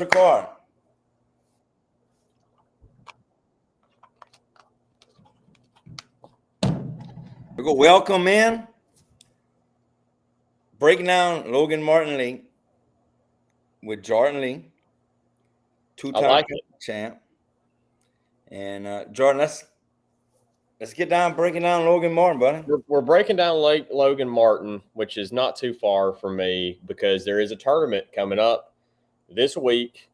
Record. We go. Welcome in. Breaking down Logan Martin Lake with Jordan Lee, two-time champ. And Jordan, let's get down breaking down Logan Martin, buddy. We're breaking down Lake Logan Martin, which is not too far from me because there is a tournament coming up this week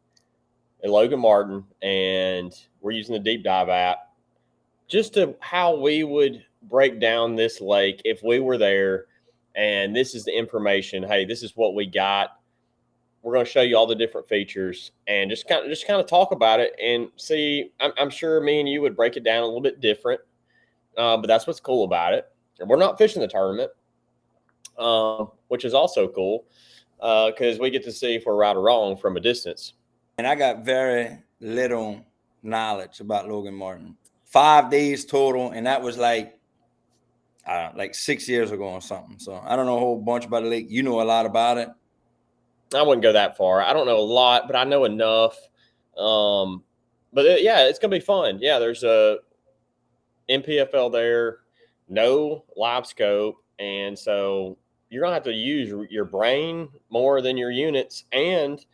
at Logan Martin, and we're using the deep dive app just to how we would break down this lake if we were there. And this is the information. Hey, this is what we got. We're going to show you all the different features and just kind of talk about it and see. I'm sure me and you would break it down a little bit different, but that's what's cool about it. And we're not fishing the tournament, which is also cool because we get to see if we're right or wrong from a distance. And I got very little knowledge about Logan Martin. 5 days total, and that was like 6 years ago or something. So I don't know a whole bunch about the lake. You know a lot about it. I wouldn't go that far. I don't know a lot, but I know enough. Yeah, it's gonna be fun. Yeah, there's a NPFL there, no live scope, and so you're gonna have to use your brain more than your units. And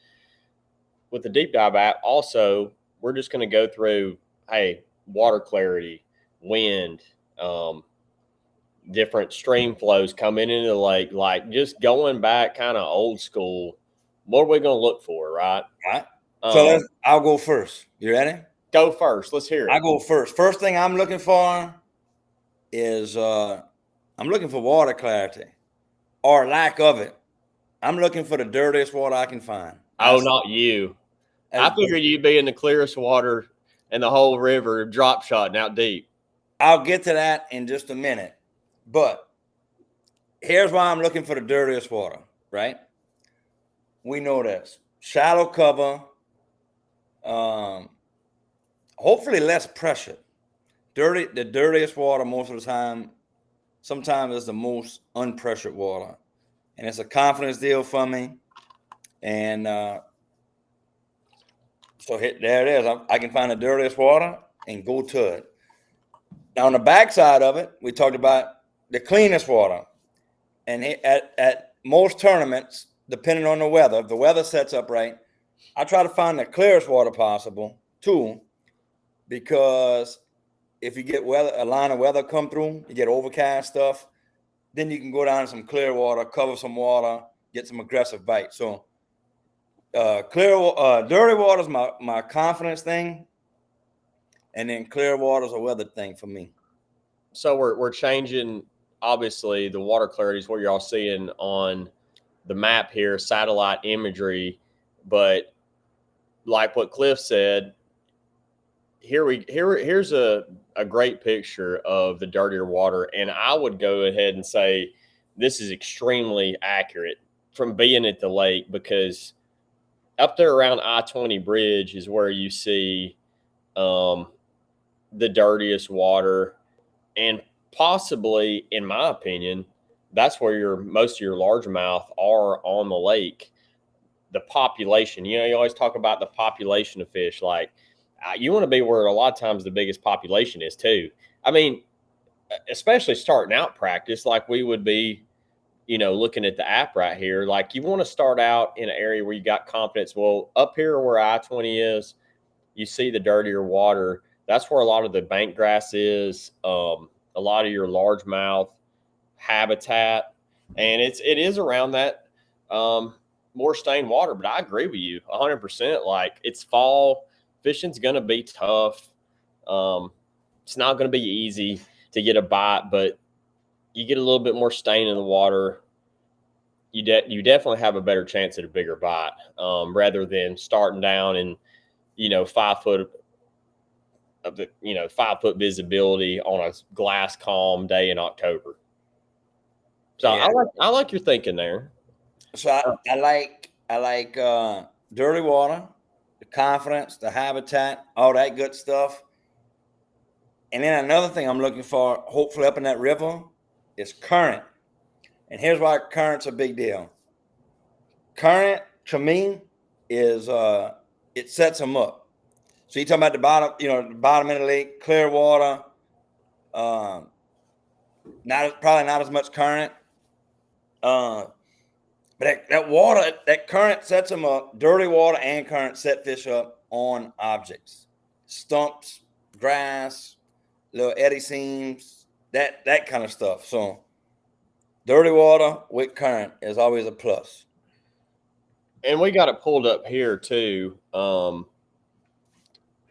with the deep dive app, also, we're just gonna go through, hey, water clarity, wind, different stream flows coming into the lake, like just going back kind of old school. What are we going to look for, right? Right. So I'll go first. You ready? Go first. Let's hear it. I go first. First thing I'm looking for is I'm looking for water clarity or lack of it. I'm looking for the dirtiest water I can find. Not you. I figured you'd be in the clearest water in the whole river, drop shotting out deep. I'll get to that in just a minute. But here's why I'm looking for the dirtiest water, right? We know this. Shallow cover, hopefully less pressure. The dirtiest water most of the time, sometimes is the most unpressured water. And it's a confidence deal for me. And so there it is. I can find the dirtiest water and go to it. Now on the backside of it, we talked about the cleanest water. And at most tournaments, depending on the weather, if the weather sets up right, I try to find the clearest water possible too, because if you get a line of weather come through, you get overcast stuff, then you can go down to some clear water, cover some water, get some aggressive bites. So dirty water is my confidence thing, and then clear water is a weather thing for me. So we're changing. Obviously, the water clarity is what you're all seeing on the map here, satellite imagery. But like what Cliff said, here's a great picture of the dirtier water. And I would go ahead and say this is extremely accurate from being at the lake, because up there around I-20 bridge is where you see the dirtiest water. And possibly, in my opinion, that's where most of your largemouth are on the lake. The population, you always talk about the population of fish. Like you want to be where a lot of times the biggest population is too. I mean, especially starting out practice, like we would be, looking at the app right here. Like you want to start out in an area where you got confidence. Well, up here where I-20 is, you see the dirtier water. That's where a lot of the bank grass is. A lot of your largemouth habitat, and it is around that more stained water. But I agree with you 100%. Like it's fall, fishing's going to be tough. It's not going to be easy to get a bite, but you get a little bit more stain in the water, you definitely have a better chance at a bigger bite, rather than starting down and 5 foot of the 5 foot visibility on a glass calm day in October. So yeah. I like your thinking there. So I like dirty water, the confidence, the habitat, all that good stuff. And then another thing I'm looking for, hopefully up in that river, is current. And here's why current's a big deal. Current to me is it sets them up. So you're talking about the bottom, the bottom of the lake, clear water, probably not as much current. But that water, that current sets them up. Dirty water and current set fish up on objects, stumps, grass, little eddy seams, that kind of stuff. So dirty water with current is always a plus. And we got it pulled up here too.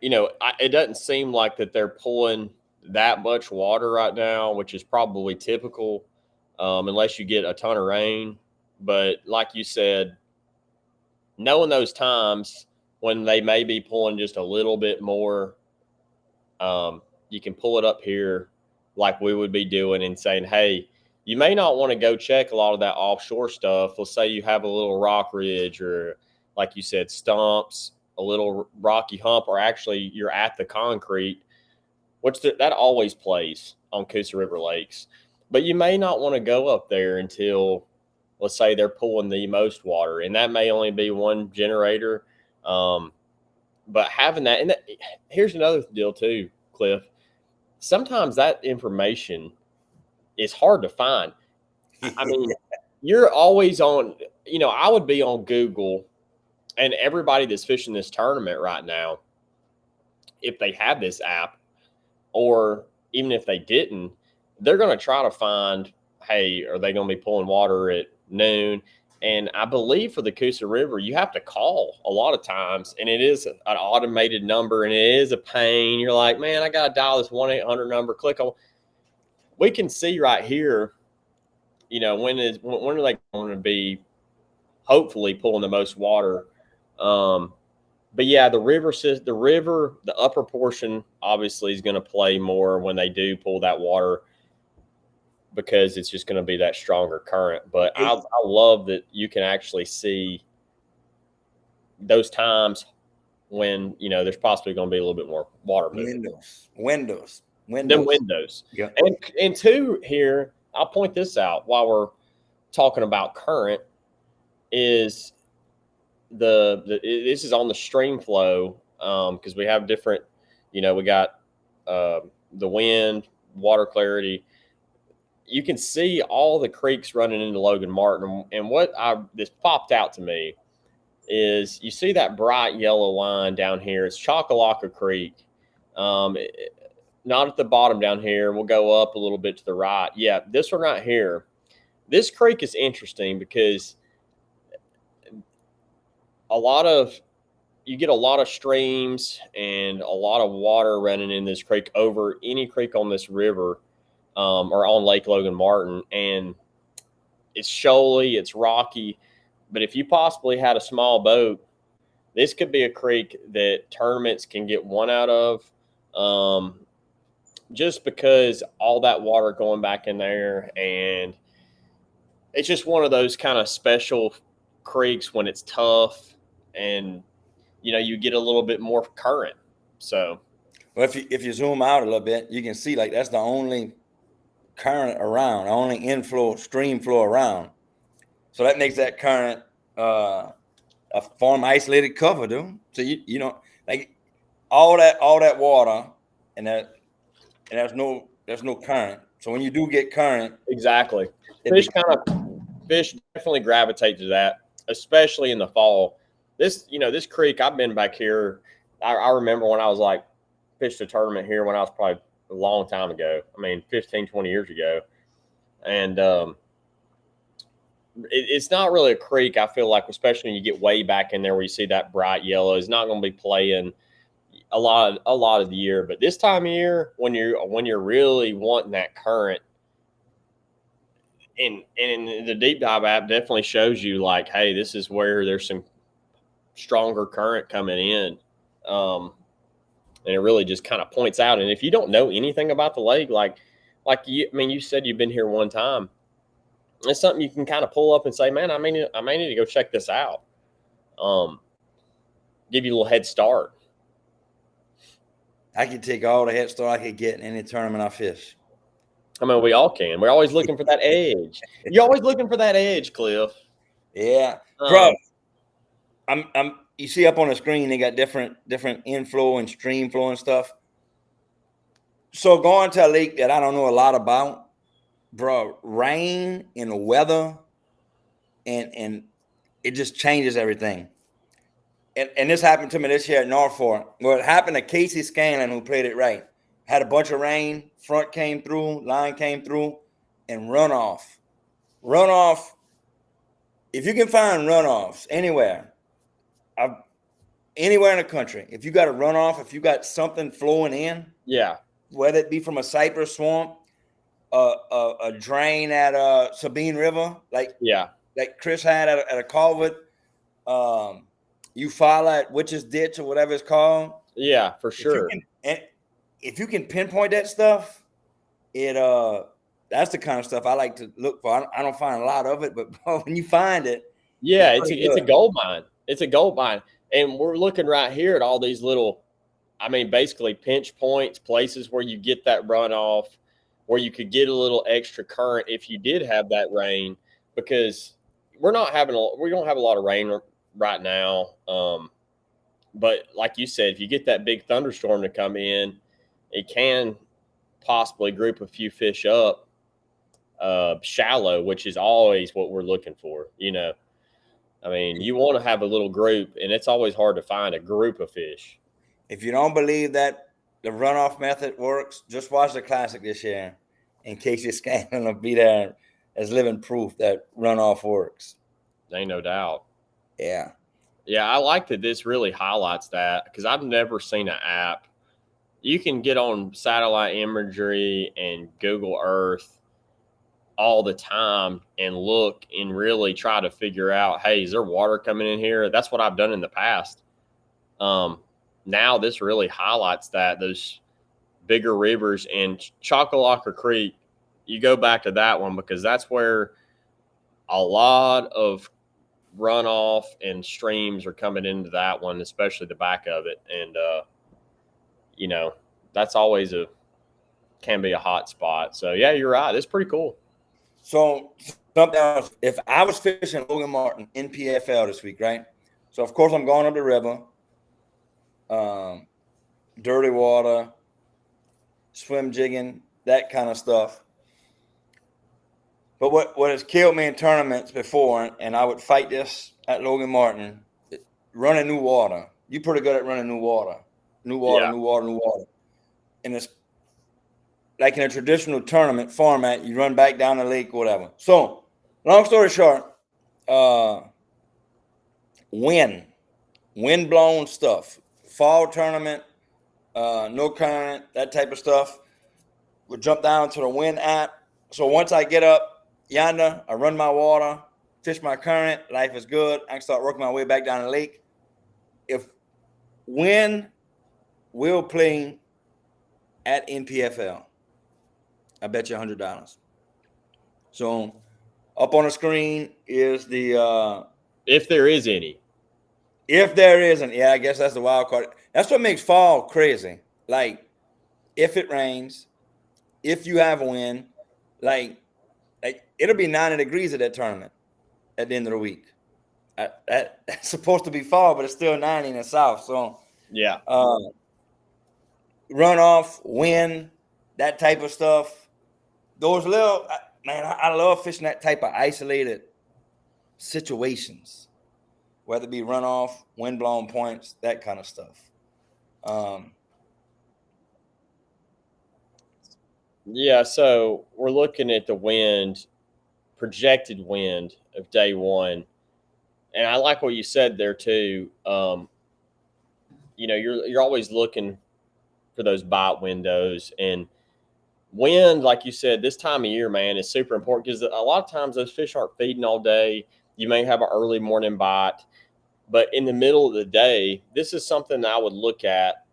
It doesn't seem like that they're pulling that much water right now, which is probably typical, unless you get a ton of rain. But like you said, knowing those times when they may be pulling just a little bit more, you can pull it up here like we would be doing and saying, hey, you may not want to go check a lot of that offshore stuff. Let's say you have a little rock ridge or, like you said, stumps, a little rocky hump, or actually you're at the concrete, which that always plays on Coosa River lakes. But you may not want to go up there until, let's say, they're pulling the most water, and that may only be one generator. But having that, and here's another deal too, Cliff. Sometimes that information is hard to find. I mean, you're always on, I would be on Google, and everybody that's fishing this tournament right now, if they have this app, or even if they didn't, they're going to try to find, hey, are they going to be pulling water at noon? And I believe for the Coosa River, you have to call a lot of times, and it is an automated number, and it is a pain. You're like, man, I got to dial this 1-800 number, click on. We can see right here, when are they going to be hopefully pulling the most water. But yeah, the river, the upper portion obviously is going to play more when they do pull that water, because it's just going to be that stronger current. But I love that you can actually see those times when, there's possibly going to be a little bit more water moving. Windows. Yeah. And two here, I'll point this out while we're talking about current, is this is on the StreamFlow, because we have different, we got the wind, water clarity. You can see all the creeks running into Logan Martin. And what this popped out to me is, you see that bright yellow line down here. It's Choccolocco Creek. Not at the bottom down here. We'll go up a little bit to the right. Yeah, this one right here. This creek is interesting because you get a lot of streams and a lot of water running in this creek over any creek on this river, or on Lake Logan Martin. And it's shoaly, it's rocky. But if you possibly had a small boat, this could be a creek that tournaments can get one out of, just because all that water going back in there. And it's just one of those kind of special creeks when it's tough, and you get a little bit more current. So, well, if you zoom out a little bit, you can see like that's the only current around, only inflow, stream flow around. So that makes that current a form isolated cover, dude. So like all that water, and there's no current. So when you do get current, exactly, fish definitely gravitate to that, especially in the fall. This creek, I've been back here. I remember when I was fished a tournament here when I was probably a long time ago. I mean, 15, 20 years ago. And it's not really a creek, I feel like, especially when you get way back in there where you see that bright yellow. It's not going to be playing a lot of the year. But this time of year, when you're really wanting that current, and the deep dive app definitely shows you like, hey, this is where there's some stronger current coming in. And it really just kind of points out. And if you don't know anything about the lake, you said you've been here one time, it's something you can kind of pull up and say, man, I may need to go check this out. Give you a little head start. I could take all the head start I could get in any tournament I fish. I mean, we all can. We're always looking for that edge. You're always looking for that edge, Cliff. Yeah, bro. you see up on the screen, they got different inflow and stream flow and stuff. So going to a lake that I don't know a lot about, bro, rain and weather, and it just changes everything. And this happened to me this year at Norfolk. Well, it happened to Casey Scanlon, who played it right. Had a bunch of rain, front came through, line came through, and runoff. Runoff, if you can find runoffs anywhere, anywhere in the country, if you got a runoff, if you got something flowing in, Yeah. whether it be from a cypress swamp, a drain at Sabine River, like Chris had at a culvert, you follow at Witch's Ditch or whatever it's called. Yeah, for sure. If you can pinpoint that stuff, that's the kind of stuff I like to look for. I don't find a lot of it, but when you find it, yeah, it's a gold mine. It's a gold mine. And we're looking right here at all these little, I mean, basically pinch points, places where you get that runoff, where you could get a little extra current if you did have that rain, because we don't have a lot of rain right now. But like you said, if you get that big thunderstorm to come in, it can possibly group a few fish up shallow, which is always what we're looking for. I mean, you want to have a little group, and it's always hard to find a group of fish. If you don't believe that the runoff method works, just watch the Classic this year. In case you're scanning, will be there as living proof that runoff works. Ain't no doubt. Yeah. Yeah, I like that this really highlights that, because I've never seen an app. You can get on satellite imagery and Google Earth all the time and look and really try to figure out, hey, is there water coming in here? That's what I've done in the past. Now this really highlights that, those bigger rivers. And Choccolocco Creek, you go back to that one, because that's where a lot of runoff and streams are coming into that one, especially the back of it. And that's always can be a hot spot. So yeah, you're right, it's pretty cool. So something else, if I was fishing Logan Martin NPFL this week, right? So of course I'm going up the river, dirty water, swim jigging, that kind of stuff. But what has killed me in tournaments before, and I would fight this at Logan Martin, running new water. You're pretty good at running new water. New water. And it's like in a traditional tournament format, you run back down the lake, whatever. So, long story short, wind blown stuff. Fall tournament, no current, that type of stuff. We'll jump down to the wind app. So once I get up yonder, I run my water, fish my current, life is good. I can start working my way back down the lake. If wind will play at NPFL, I bet you $100. So up on the screen is the if there is any. If there isn't, yeah, I guess that's the wild card. That's what makes fall crazy. Like, if it rains, if you have a wind, like it'll be 90 degrees at that tournament at the end of the week. That's supposed to be fall, but it's still 90 in the south. So yeah, runoff, wind, that type of stuff. Those little, man, I love fishing that type of isolated situations, whether it be runoff, wind blown points, that kind of stuff. Yeah, so we're looking at the wind, projected wind of day one. And I like what you said there too. You're always looking for those bite windows, and wind, like you said, this time of year, man, is super important, because a lot of times those fish aren't feeding all day. You may have an early morning bite, but in the middle of the day, this is something I would look at,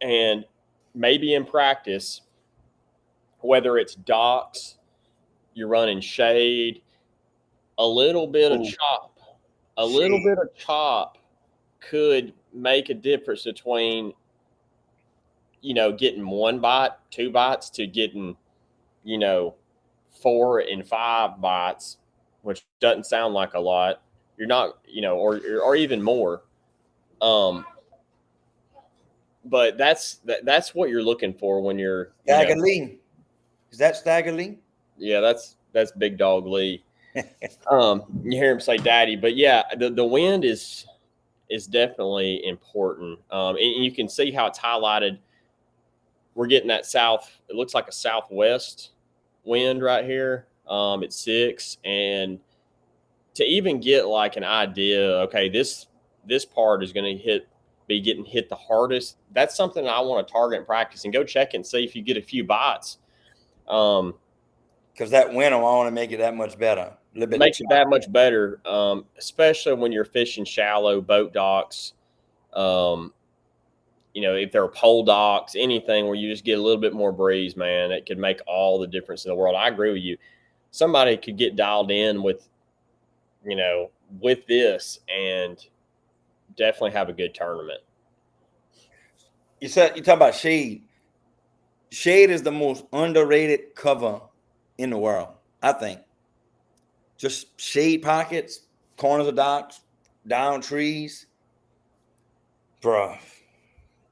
and maybe in practice, whether it's docks, you're running shade, a little bit of chop. A little bit of chop could make a difference between, getting one bite, two bites, to getting, 4 and 5 bites, which doesn't sound like a lot. You're not, or even more. But that's what you're looking for when you're Stagger Lee. Is that Stagger Lee? Yeah, that's Big Dog Lee. You hear him say "Daddy," but yeah, the wind is definitely important. And you can see how it's highlighted. We're getting that south. It looks like a southwest wind right here. It's 6, and to even get like an idea, okay, this part is going to be getting hit the hardest. That's something I want to target and practice, and go check and see if you get a few bites. Because that wind, I want to make it that much better. A little bit makes it that much better, especially when you're fishing shallow boat docks. If there are pole docks, anything where you just get a little bit more breeze, man, it could make all the difference in the world. I agree with you. Somebody could get dialed in with this and definitely have a good tournament. You talk about shade. Shade is the most underrated cover in the world, I think. Just shade pockets, corners of docks, down trees. Bruh.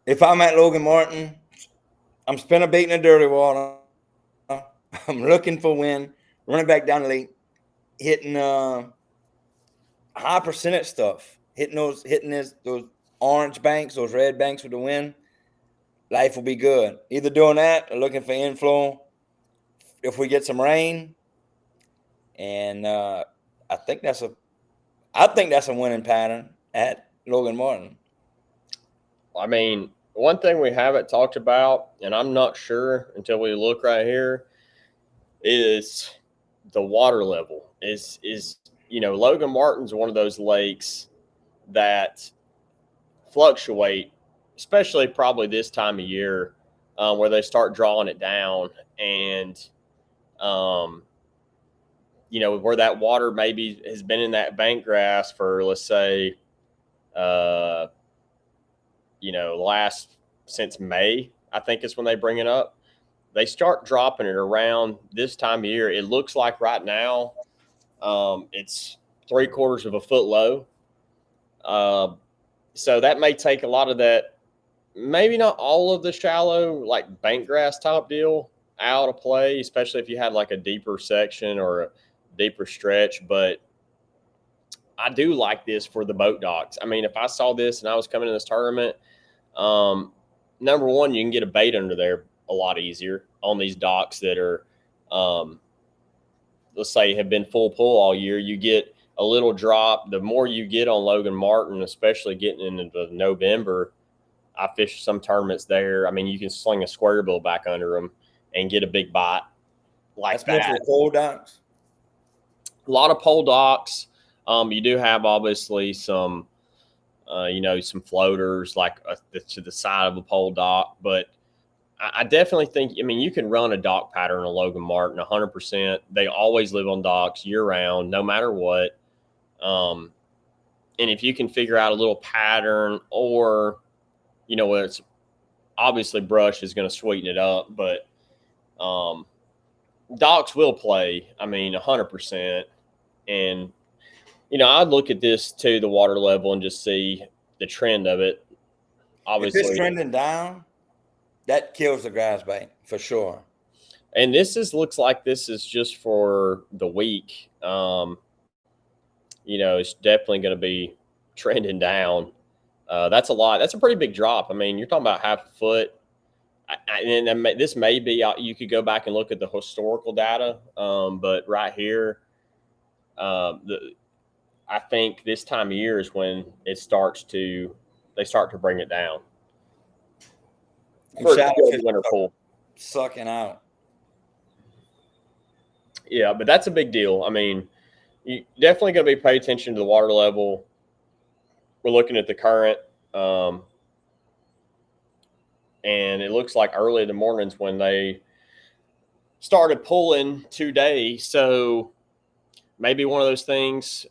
If I'm at Logan Martin, I'm spinnerbaiting the dirty water. I'm looking for wind, running back down the lake, hitting high percentage stuff, hitting those orange banks, those red banks with the wind. Life will be good. Either doing that or looking for inflow. If we get some rain, and I think that's a winning pattern at Logan Martin. I mean, one thing we haven't talked about, and I'm not sure until we look right here, is the water level. Is Logan Martin's one of those lakes that fluctuate, especially probably this time of year, where they start drawing it down, and where that water maybe has been in that bank grass for, let's say, last since May, I think is when they bring it up. They start dropping it around this time of year. It looks like right now it's 3/4 of a foot low. So that may take a lot of that, maybe not all of the shallow, like bank grass type deal out of play, especially if you had like a deeper section or a deeper stretch. But I do like this for the boat docks. I mean, if I saw this and I was coming to this tournament, number one, you can get a bait under there a lot easier on these docks that are, let's say, have been full pull all year. You get a little drop. The more you get on Logan Martin, especially getting into November, I fished some tournaments there. I mean, you can sling a square bill back under them and get a big bite like That's that. pole docks. A lot of pole docks. You do have obviously some, some floaters like to the side of a pole dock, but I definitely think, you can run a dock pattern on Logan Martin 100%. They always live on docks year round, no matter what. And if you can figure out a little pattern, or, it's obviously brush is going to sweeten it up, but docks will play, 100%. And, I'd look at this too, the water level, and just see the trend of it. Obviously, if it's trending down, that kills the grass bank for sure. And looks like this is just for the week. It's definitely going to be trending down. That's a lot. That's a pretty big drop. You're talking about half a foot. And this may be, you could go back and look at the historical data. But right here, I think this time of year is when they start to bring it down. For winter pool. Sucking out. Yeah, but that's a big deal. You definitely going to be paying attention to the water level. We're looking at the current, and it looks like early in the mornings when they started pulling today. So maybe one of those things,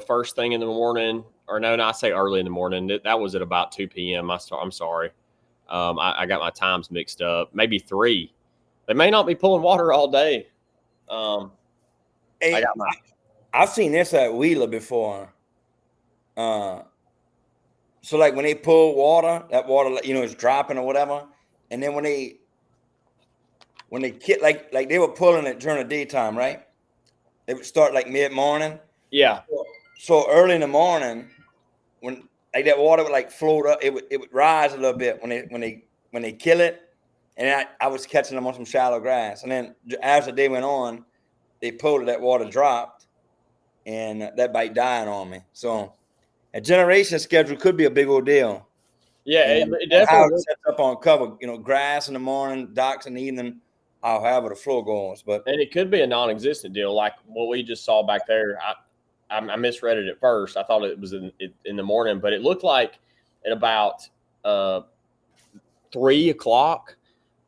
first thing in the morning, or no, I say early in the morning. That was at about 2 p.m. I'm sorry. I got my times mixed up. Maybe 3. They may not be pulling water all day. I've seen this at Wheeler before. So like when they pull water, that water, you know, is dropping or whatever. And then when they like they were pulling it during the daytime, right? They would start like mid-morning. Yeah. So early in the morning, when like that water would like float up, it would rise a little bit when they kill it. And I was catching them on some shallow grass. And then as the day went on, they pulled it, that water dropped, and that bite died on me. So a generation schedule could be a big old deal. Yeah, And it how it definitely. sets up on cover, you know, grass in the morning, docks in the evening, however the flow goes. But And it could be a non-existent deal, like what we just saw back there. I misread it at first. I thought it was in the morning, but it looked like at about 3 o'clock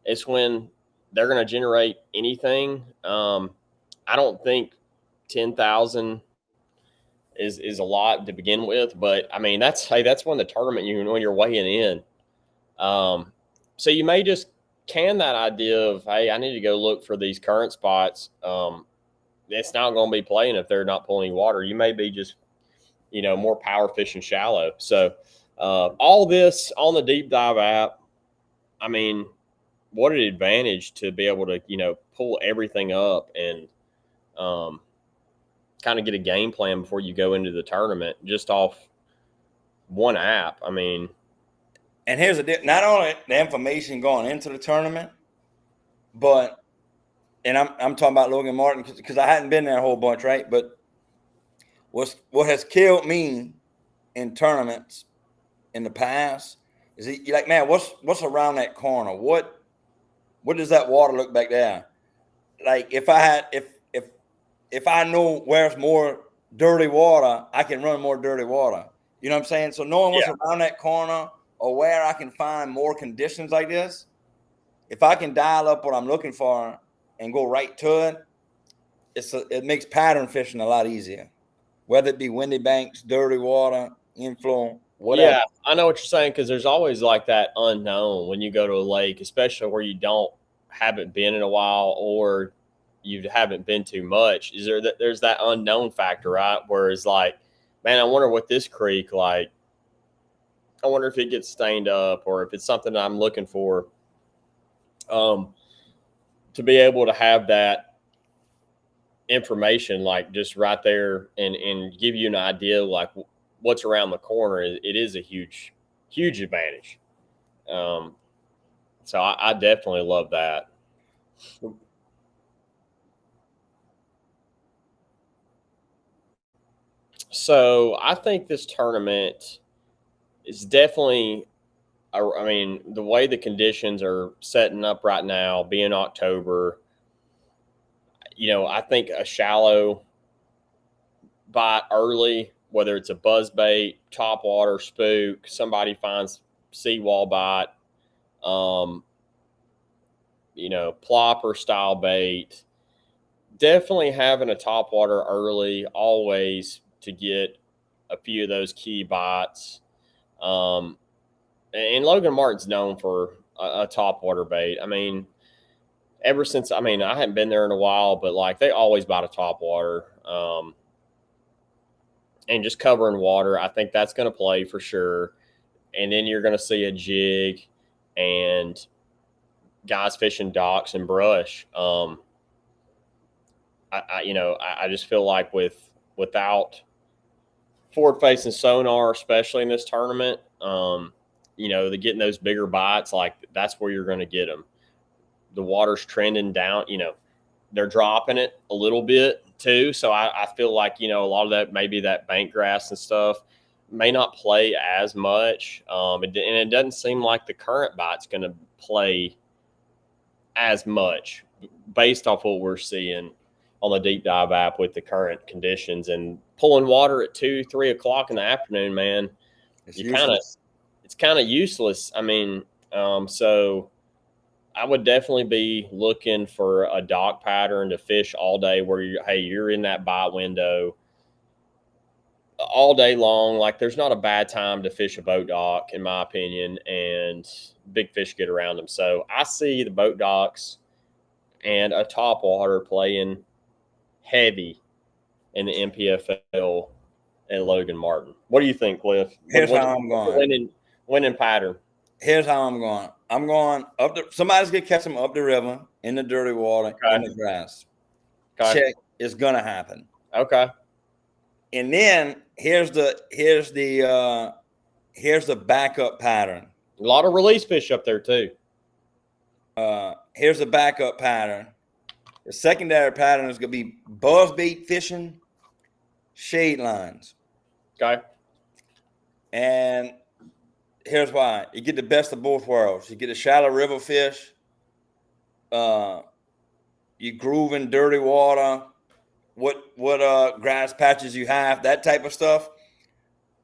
is when they're going to generate anything. I don't think 10,000 is a lot to begin with, but I mean that's when the tournament when you're weighing in. So you may just can that idea of, hey, I need to go look for these current spots. It's not going to be playing if they're not pulling water. You may be just, more power fishing shallow. So all this on the deep dive app, I mean, what an advantage to be able to, pull everything up and kind of get a game plan before you go into the tournament just off one app. I mean, and here's the deal: not only the information going into the tournament, but and I'm talking about Logan Martin because I hadn't been there a whole bunch, right? But what has killed me in tournaments in the past is you're like, man, what's around that corner? What does that water look back there? Like if I know where's more dirty water, I can run more dirty water. You know what I'm saying? So knowing what's yeah, around that corner or where I can find more conditions like this, if I can dial up what I'm looking for and go right to it, it makes pattern fishing a lot easier. Whether it be windy banks, dirty water, inflow, whatever. yeah, I know what you're saying, because there's always like that unknown when you go to a lake, especially where you haven't been in a while, or you haven't been too much. There's that unknown factor, right? Where it's like, man, I wonder what this creek like. I wonder if it gets stained up, or if it's something I'm looking for. To be able to have that information like just right there and give you an idea like what's around the corner, it is a huge advantage. Um, so I definitely love that. So I think this tournament is definitely, I mean, the way the conditions are setting up right now, being October, I think a shallow bite early, whether it's a buzzbait, topwater, spook, somebody finds seawall bite, um, plopper style bait. Definitely having a topwater early, always, to get a few of those key bites. And Logan Martin's known for a topwater bait. I mean, ever since, I mean, I haven't been there in a while, but like they always bite a topwater. And just covering water, I think that's going to play for sure. And then you're going to see a jig and guys fishing docks and brush. I just feel like without forward facing sonar, especially in this tournament, the getting those bigger bites, like that's where you're going to get them. The water's trending down, they're dropping it a little bit too. So I feel like, a lot of that, maybe that bank grass and stuff may not play as much. And it doesn't seem like the current bite's going to play as much based off what we're seeing on the deep dive app with the current conditions and pulling water at 2-3 o'clock in the afternoon, man. It's It's useless. kind of useless. I mean, so I would definitely be looking for a dock pattern to fish all day where you're in that bite window all day long. Like there's not a bad time to fish a boat dock, in my opinion, and big fish get around them. So I see the boat docks and a topwater playing heavy in the NPFL at Logan Martin. What do you think, Cliff? Here's how I'm going. Winning pattern. Here's how I'm going. I'm going up the. Somebody's gonna catch them up the river in the dirty water in the grass. Okay. Check. It's gonna happen. Okay. And then here's the backup pattern. A lot of release fish up there too. Here's the backup pattern. The secondary pattern is gonna be buzzbait fishing, shade lines. Okay. And here's why. You get the best of both worlds. You get a shallow river fish. You groove in dirty water. What grass patches you have, that type of stuff.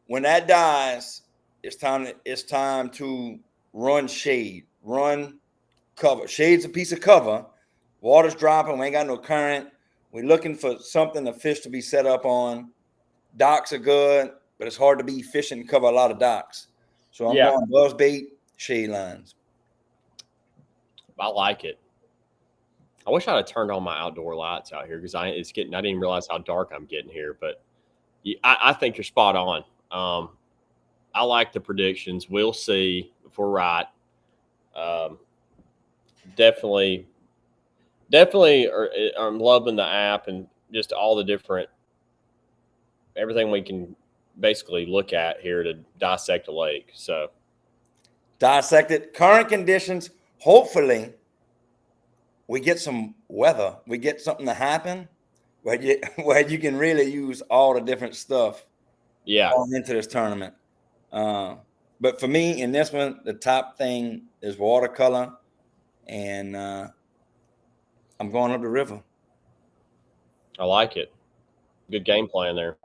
When that dies, it's time to run shade, run cover. Shade's a piece of cover. Water's dropping. We ain't got no current. We're looking for something to fish to be set up on. Docks are good, but it's hard to be fishing and cover a lot of docks. So I'm going buzzbait, shade lines. I like it. I wish I'd have turned on my outdoor lights out here because I didn't even realize how dark I'm getting here. But I think you're spot on. I like the predictions. We'll see if we're right. Definitely. I'm loving the app and just all the different everything we can basically look at here to dissect a lake. So dissect it. Current conditions. Hopefully, we get some weather. We get something to happen where you can really use all the different stuff. Yeah. Going into this tournament. But for me, in this one, the top thing is watercolor, and I'm going up the river. I like it. Good game plan there.